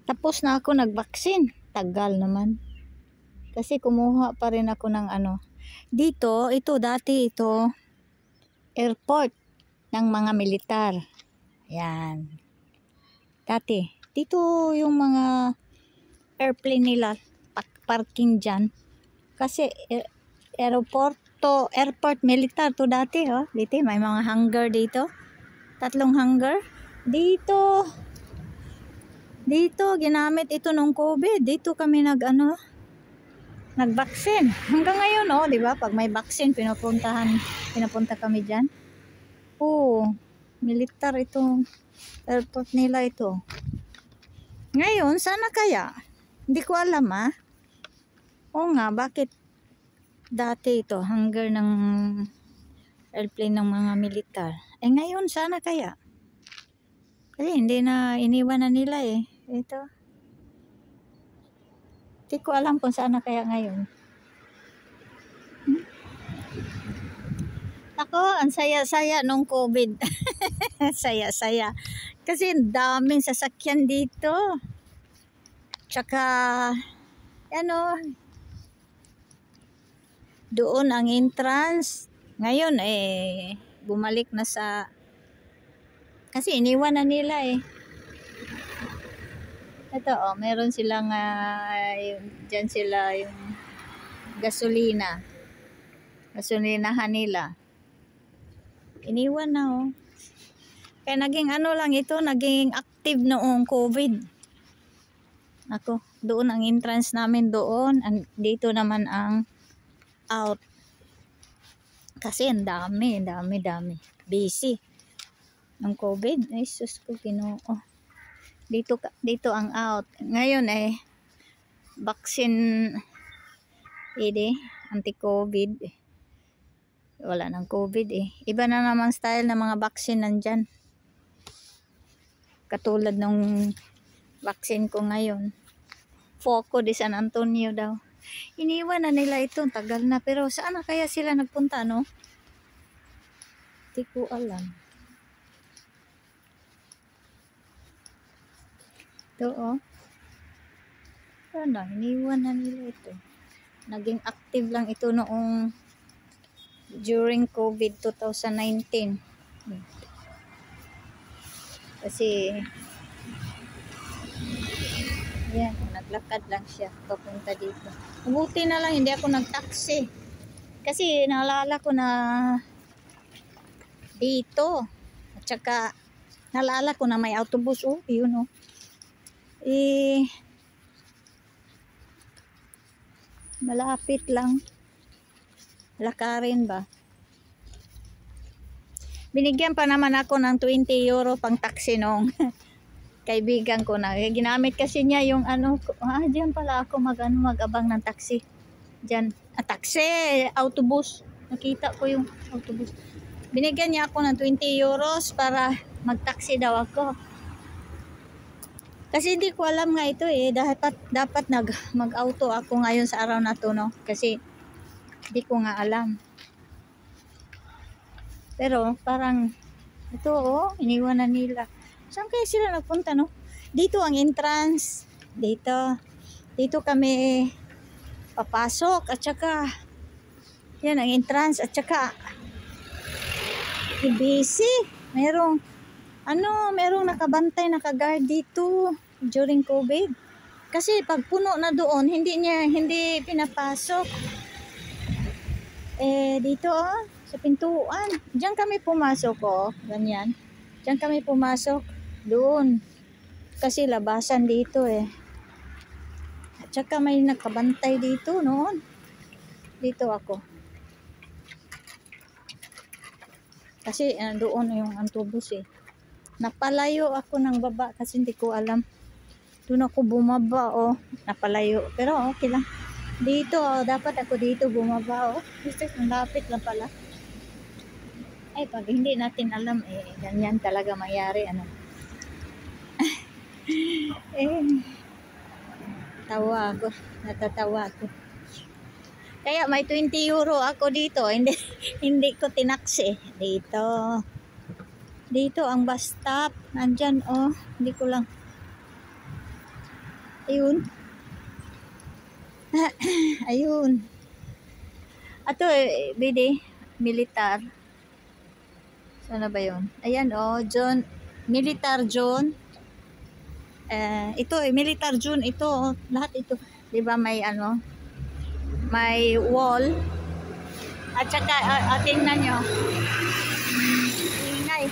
Tapos na ako nagbaksin. Tagal naman. Kasi kumuha pa rin ako ng ano. Dito, ito dati ito, airport ng mga militar. Yan. Dati. Dito yung mga airplane nila, parking dyan. Kasi airport militar to dati. Oh. Dito may mga hangar dito. 3 hangar. Dito, ginamit ito nung COVID. Dito kami nagbaksin. Hanggang ngayon, oh, di ba? Pag may vaccine, pinapunta kami dyan. Oo, militar itong airport nila ito. Ngayon, sana kaya? Hindi ko alam, ah. Oo nga, bakit dati ito, hangar ng airplane ng mga militar. Ngayon, sana kaya? Kasi hindi na iniwan na nila eh. Ito. Hindi ko alam kung saan na kaya ngayon. Ako, ang saya-saya nung COVID. Saya-saya. Kasi daming sasakyan dito. Tsaka, doon ang entrance. Ngayon, bumalik na sa... Kasi iniwan na nila eh. Ito, oh, meron silang, dyan sila yung gasolina. Gasolinahan nila. Iniwan na, oh. Kaya naging lang ito, naging active noong COVID. Ako, doon ang entrance namin doon. Dito naman ang out. Kasi ang dami. Busy. Ng COVID. Ay, sus ko, Ginoo. Dito ang out. Ngayon vaccine anti-COVID. Wala nang COVID eh. Iba na naman style ng mga vaccine nandyan. Katulad nung vaccine ko ngayon. Foco de San Antonio daw. Iniwan na nila ito. Tagal na. Pero saan na kaya sila nagpunta, no? Hindi ko alam. Ito, oh. Iniwan na nila ito. Naging active lang ito noong during COVID 2019. Kasi yan, naglakad lang siya papunta dito. Mabuti na lang hindi ako nagtaksi. Kasi naalala ko na dito. At saka naalala ko na may autobus. Oh, yun oh. Malapit lang. Lakarin ba? Binigyan pa naman ako ng 20 euro pang taxi nung kaibigan ko na. Ginamit kasi niya yung diyan pala ako mag-abang ng taxi. Diyan. Taxi, autobus. Nakita ko yung autobus. Binigyan niya ako ng 20 euros para mag-taxi daw ako. Kasi hindi ko alam nga ito eh. Dapat mag-auto ako ngayon sa araw na to, no? Kasi hindi ko nga alam. Pero parang ito oh, iniwan na nila. Saan kaya sila nagpunta, no? Dito ang entrance. Dito kami papasok. At saka yan ang entrance. At saka busy. Merong nakabantay, nakaguard dito during COVID. Kasi pag puno na doon, hindi pinapasok. Dito sa pintuan. Diyan kami pumasok, oh. Ganyan. Diyan kami pumasok. Doon. Kasi labasan dito eh. At saka may nakabantay dito noon. Dito ako. Kasi doon yung autobus eh. Napalayo ako ng baba kasi hindi ko alam. Doon ako bumaba, oh. Napalayo. Pero okay lang. Dito, oh. Dapat ako dito bumaba, oh. Dito, ang lapit lang pala. Pag hindi natin alam, ganyan talaga mayari, natatawa ako. Kaya may 20 euro ako dito, hindi ko tinaksi. Dito ang bus stop, nandyan oh, hindi ko lang. Ayun. Ayun. Ato bidi, militar. Sana ba yun? Ayan John, militar John. Ito militar John ito. Lahat ito. 'Di ba may may wall. At saka tingnan nyo. Ingay.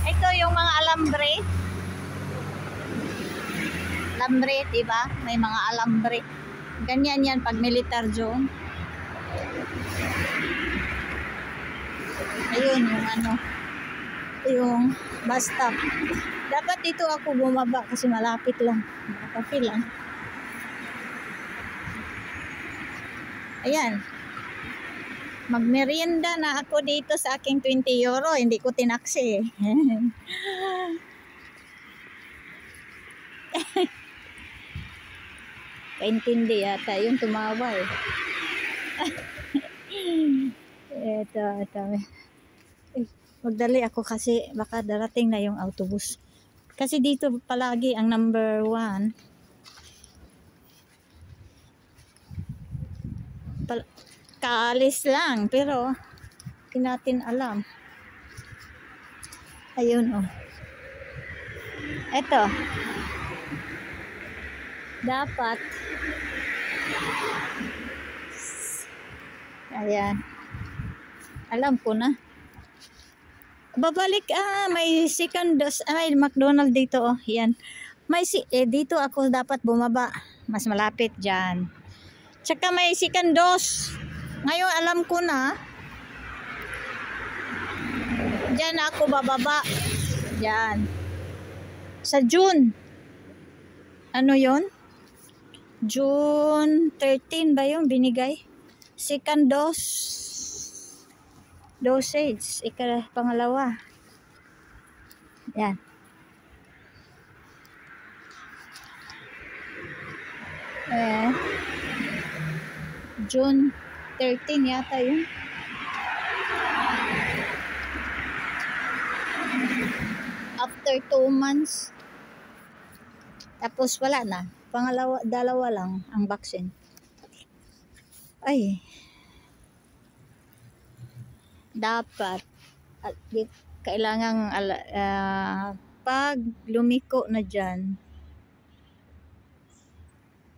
Ito yung mga alambre. Alambre, 'di ba? May mga alambre. Ganyan yan pag militar John. Ayun yung bus stop. Dapat dito ako bumaba kasi malapit lang. Makapil lang. Ayan. Magmerienda na ako dito sa aking 20 euro. Hindi ko tinaksi. Kaintindi yata yung tumawa eh. Ito. Magdali ako kasi baka darating na yung autobus. Kasi dito palagi ang number 1. Kaalis lang pero hindi natin alam. Ayun Ito. Dapat. Ayan. Alam ko na. Babalik may second dose. May McDonald's dito Yan. May dito ako dapat bumaba. Mas malapit diyan. Tsaka may second dose. Ngayon alam ko na. Diyan ako bababa. Diyan. Sa June. Ano 'yon? June 13 ba yung binigay? Second dosage. Pangalawa. Yan. June 13 yata yun. After 2 months. Tapos wala na. Dalawa lang ang vaccine. Ay. Dapat kailangan pag lumiko na dyan,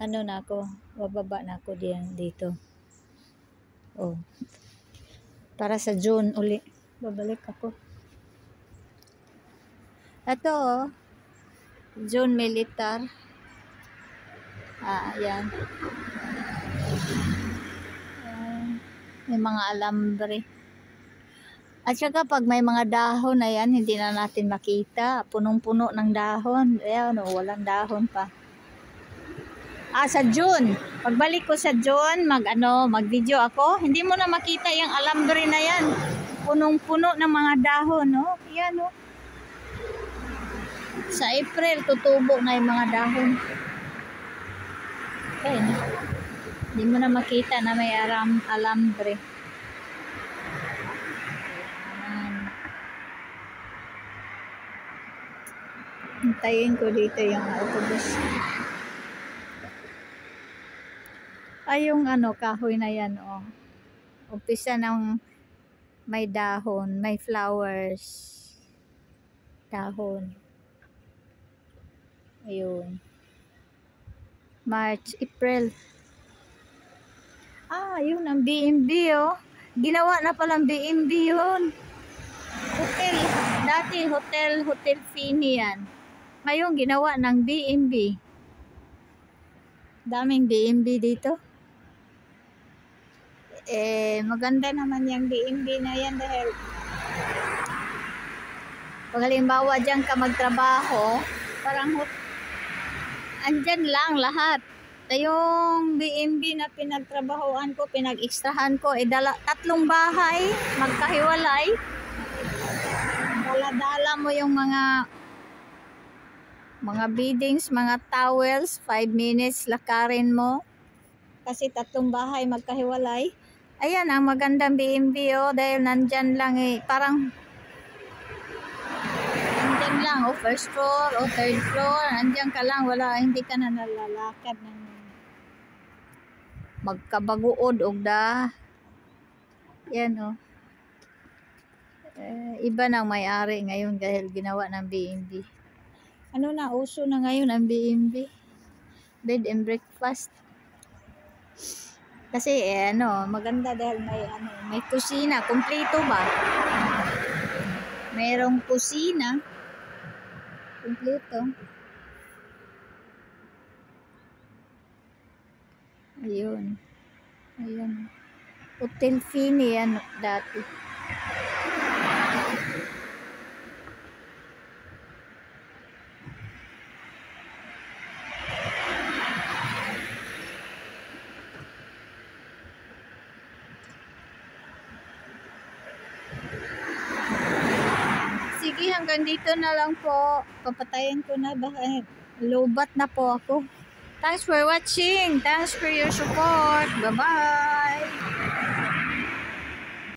na ako, bababa na ako dito. Para sa June uli, babalik ako. Ito June militar. Yan. May mga alambre. At saka pag may mga dahon na yan, hindi na natin makita. Punong-puno ng dahon. Ayan walang dahon pa. Sa June. Pagbalik ko sa June, mag-video ako. Hindi mo na makita yung alambre na yan. Punong-puno ng mga dahon, Yan, Sa April, tutubo na yung mga dahon. Ayan. Hindi mo na makita na may alambre. Hintayin ko dito yung autobus. Yung kahoy na yan, Umpisa ng may dahon, may flowers. Dahon. Ayun. March, April. Yun ang B&B, Ginawa na palang B&B yun. Hotel. Dati Hotel Fini yan. Ngayon ginawa ng B&B. Daming B&B dito. Maganda naman yung B&B na yan dahil pag halimbawa dyan ka magtrabaho, parang andyan lang lahat. Yung B&B na pinagtrabahoan ko, pinag-extrahan ko, 3 bahay, magkahiwalay. Dala-dala mo yung mga beddings, mga towels, 5 minutes lakarin mo. Kasi 3 bahay magkahiwalay. Ayan ang magandang B&B dahil nandyan lang parang nandyan lang lang, o first floor, o third floor, andyan ka lang, wala, hindi ka na nalalakad ng magkabaguod og da. Yan o. Iba nang may-ari ngayon dahil ginawa ng B&B. Ano na, uso na ngayon ang B&B. Bed and breakfast. Kasi maganda dahil may kusina, kumpleto ba? Merong kusina, kumpleto. Ayun. Ayun. Hotel Fini yan dati. Sige, hanggang dito na lang po. Papatayin ko na, baka lobat na po ako. Thanks for watching. Thanks for your support. Bye-bye.